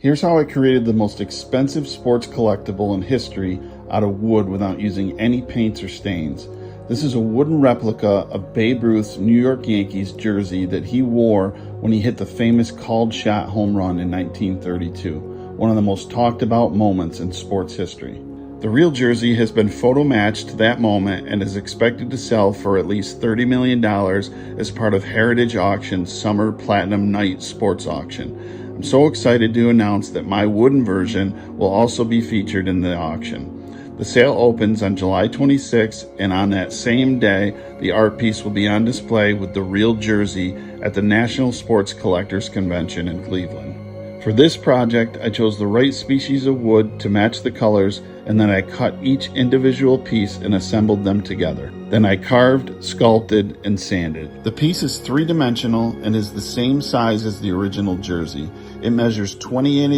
Here's how I created the most expensive sports collectible in history out of wood without using any paints or stains. This is a wooden replica of Babe Ruth's New York Yankees jersey that he wore when he hit the famous called shot home run in 1932, one of the most talked about moments in sports history. The real jersey has been photo matched to that moment and is expected to sell for at least $30 million as part of Heritage Auction's Summer Platinum Night Sports Auction. I'm so excited to announce that my wooden version will also be featured in the auction. The sale opens on July 26th, and on that same day, the art piece will be on display with the real jersey at the National Sports Collectors Convention in Cleveland. For this project, I chose the right species of wood to match the colors, and then I cut each individual piece and assembled them together. Then I carved, sculpted, and sanded. The piece is three-dimensional and is the same size as the original jersey. It measures 28